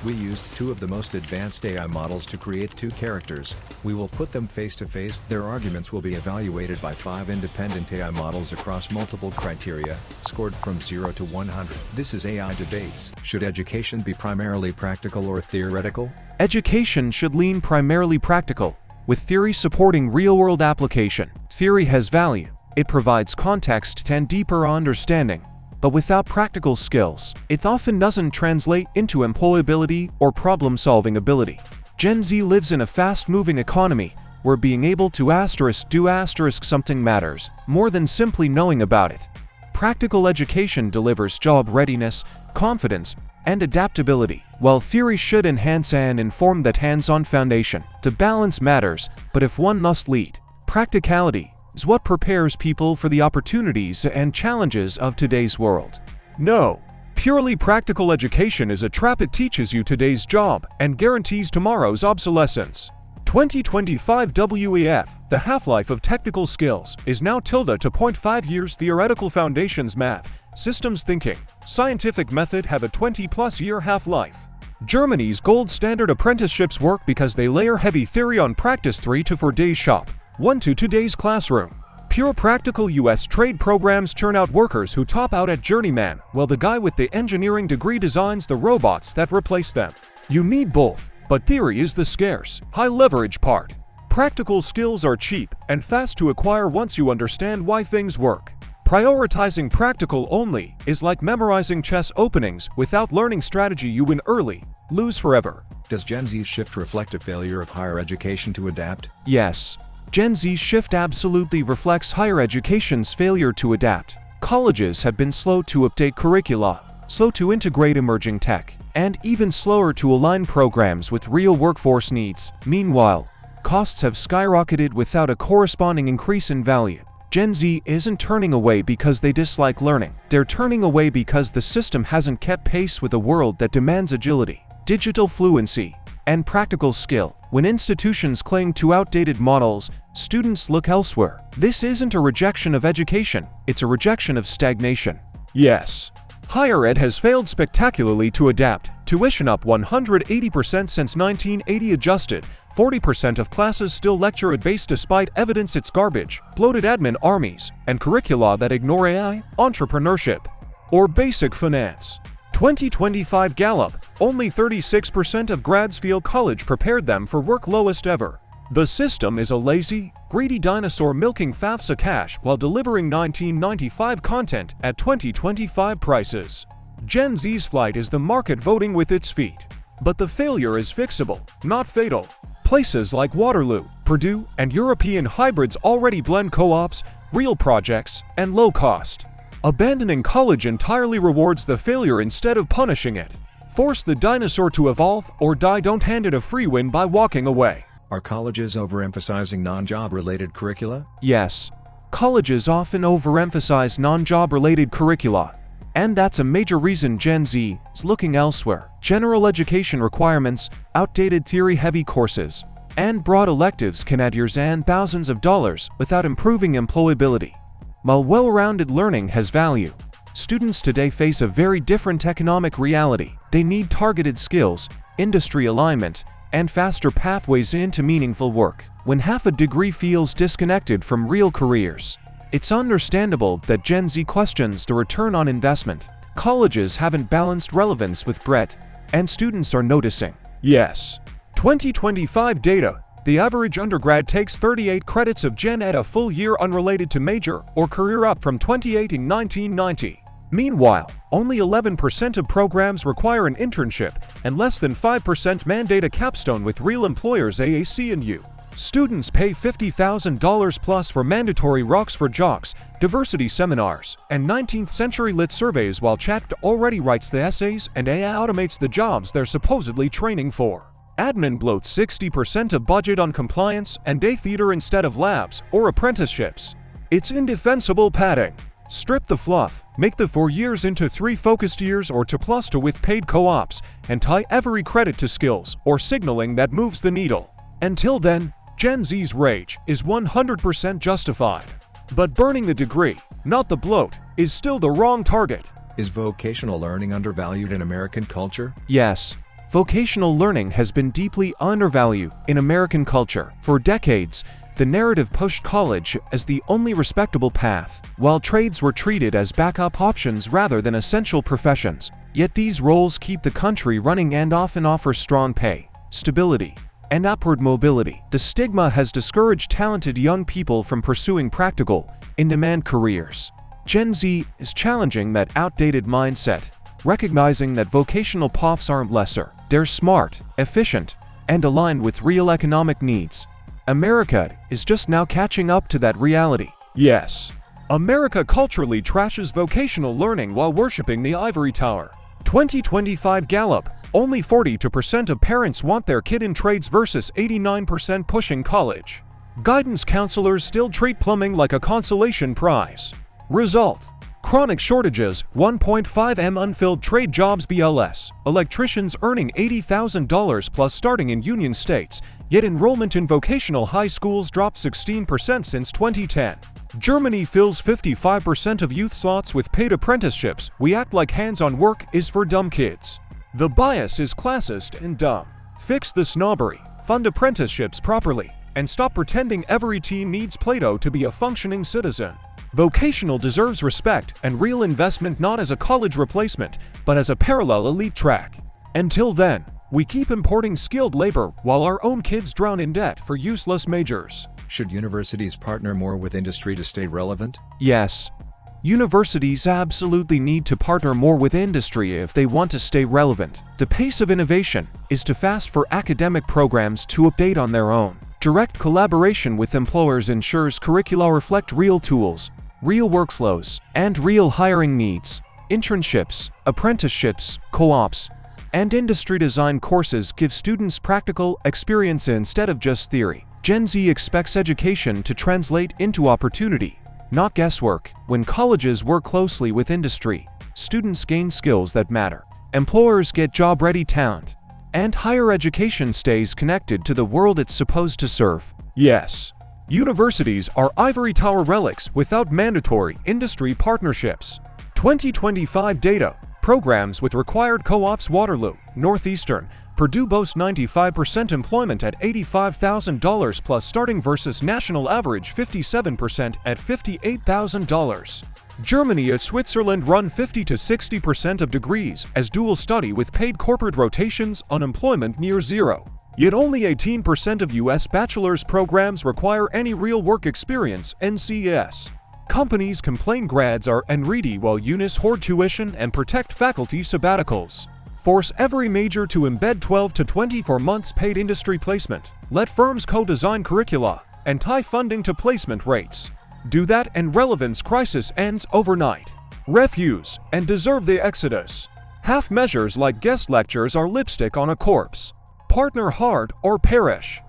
We used two of the most advanced AI models to create two characters. We will put them face to face. Their arguments will be evaluated by 5 independent AI models across multiple criteria, scored from 0 to 100. This is AI Debates. Should education be primarily practical or theoretical? Education should lean primarily practical, with theory supporting real-world application. Theory has value. It provides context and deeper understanding. But without practical skills, it often doesn't translate into employability or problem-solving ability. Gen Z lives in a fast-moving economy where being able to do something matters more than simply knowing about it. Practical education delivers job readiness, confidence, and adaptability, while theory should enhance and inform that hands-on foundation. The balance matters, but if one must lead, practicality is what prepares people for the opportunities and challenges of today's world. No, purely practical education is a trap. It teaches you today's job and guarantees tomorrow's obsolescence. 2025 WEF, the half-life of technical skills, is now tilde to 0.5 years. Theoretical foundations, math, systems thinking, scientific method have a 20+ year half-life. Germany's gold standard apprenticeships work because they layer heavy theory on practice. 3 to 4 days shop, 1 to 2 days classroom. Pure practical US trade programs churn out workers who top out at journeyman, while the guy with the engineering degree designs the robots that replace them. You need both, but theory is the scarce, high-leverage part. Practical skills are cheap and fast to acquire once you understand why things work. Prioritizing practical only is like memorizing chess openings. Without learning strategy, you win early, lose forever. Does Gen Z's shift reflect a failure of higher education to adapt? Yes. Gen Z's shift absolutely reflects higher education's failure to adapt. Colleges have been slow to update curricula, slow to integrate emerging tech, and even slower to align programs with real workforce needs. Meanwhile, costs have skyrocketed without a corresponding increase in value. Gen Z isn't turning away because they dislike learning. They're turning away because the system hasn't kept pace with a world that demands agility, digital fluency, and practical skill. When institutions cling to outdated models, students look elsewhere. This isn't a rejection of education, it's a rejection of stagnation. Yes, higher ed has failed spectacularly to adapt. Tuition up 180% since 1980, adjusted. 40% of classes still lecture-based despite evidence it's garbage. Bloated admin armies, and curricula that ignore AI, entrepreneurship, or basic finance. 2025 Gallup, only 36% of grads feel college prepared them for work, lowest ever. The system is a lazy, greedy dinosaur milking FAFSA cash while delivering 1995 content at 2025 prices. Gen Z's flight is the market voting with its feet. But the failure is fixable, not fatal. Places like Waterloo, Purdue, and European hybrids already blend co-ops, real projects, and low cost. Abandoning college entirely rewards the failure instead of punishing it. Force the dinosaur to evolve or die. Don't hand it a free win by walking away. Are colleges overemphasizing non-job-related curricula? Yes. Colleges often overemphasize non-job-related curricula, and that's a major reason Gen Z is looking elsewhere. General education requirements, outdated theory-heavy courses, and broad electives can add years and thousands of dollars without improving employability. While well-rounded learning has value, students today face a very different economic reality. They need targeted skills, industry alignment, and faster pathways into meaningful work. When half a degree feels disconnected from real careers, it's understandable that Gen Z questions the return on investment. Colleges haven't balanced relevance with breadth, and students are noticing. Yes. 2025 data. The average undergrad takes 38 credits of Gen Ed a full year unrelated to major or career, up from 28 in 1990. Meanwhile, only 11% of programs require an internship, and less than 5% mandate a capstone with real employers. AAC and U. Students pay $50,000 plus for mandatory rocks for jocks, diversity seminars, and 19th century lit surveys, while Chat already writes the essays and AI automates the jobs they're supposedly training for. Admin bloats 60% of budget on compliance and day theater instead of labs or apprenticeships. It's indefensible padding. Strip the fluff, make the 4 years into 3 focused years or 2+2 with paid co-ops, and tie every credit to skills or signaling that moves the needle. Until then, Gen Z's rage is 100% justified. But burning the degree, not the bloat, is still the wrong target. Is vocational learning undervalued in American culture? Yes. Vocational learning has been deeply undervalued in American culture. For decades, the narrative pushed college as the only respectable path, while trades were treated as backup options rather than essential professions. Yet these roles keep the country running and often offer strong pay, stability, and upward mobility. The stigma has discouraged talented young people from pursuing practical, in-demand careers. Gen Z is challenging that outdated mindset, recognizing that vocational paths aren't lesser. They're smart, efficient, and aligned with real economic needs. America is just now catching up to that reality. Yes, America culturally trashes vocational learning while worshiping the ivory tower. 2025 Gallup: only 42% of parents want their kid in trades versus 89% pushing college. Guidance counselors still treat plumbing like a consolation prize. Result: chronic shortages, 1.5 million unfilled trade jobs. BLS, electricians earning $80,000 plus starting in union states, yet enrollment in vocational high schools dropped 16% since 2010. Germany fills 55% of youth slots with paid apprenticeships. We act like hands-on work is for dumb kids. The bias is classist and dumb. Fix the snobbery, fund apprenticeships properly, and stop pretending every team needs Plato to be a functioning citizen. Vocational deserves respect and real investment, not as a college replacement, but as a parallel elite track. Until then, we keep importing skilled labor while our own kids drown in debt for useless majors. Should universities partner more with industry to stay relevant? Yes. Universities absolutely need to partner more with industry if they want to stay relevant. The pace of innovation is too fast for academic programs to update on their own. Direct collaboration with employers ensures curricula reflect real tools, real workflows, and real hiring needs. Internships, apprenticeships, co-ops, and industry design courses give students practical experience instead of just theory. Gen Z expects education to translate into opportunity, not guesswork. When colleges work closely with industry, students gain skills that matter. Employers get job-ready talent, and higher education stays connected to the world it's supposed to serve. Yes, universities are ivory tower relics without mandatory industry partnerships. 2025 data: programs with required co-ops: Waterloo, Northeastern, Purdue boast 95% employment at $85,000 plus starting versus national average 57% at $58,000. Germany and Switzerland run 50 to 60% of degrees as dual study with paid corporate rotations, unemployment near zero. Yet only 18% of US bachelor's programs require any real work experience, NCS. Companies complain grads are unready while unis hoard tuition and protect faculty sabbaticals. Force every major to embed 12 to 24 months paid industry placement. Let firms co-design curricula and tie funding to placement rates. Do that and relevance crisis ends overnight. Refuse and deserve the exodus. Half measures like guest lectures are lipstick on a corpse. Partner hard or perish.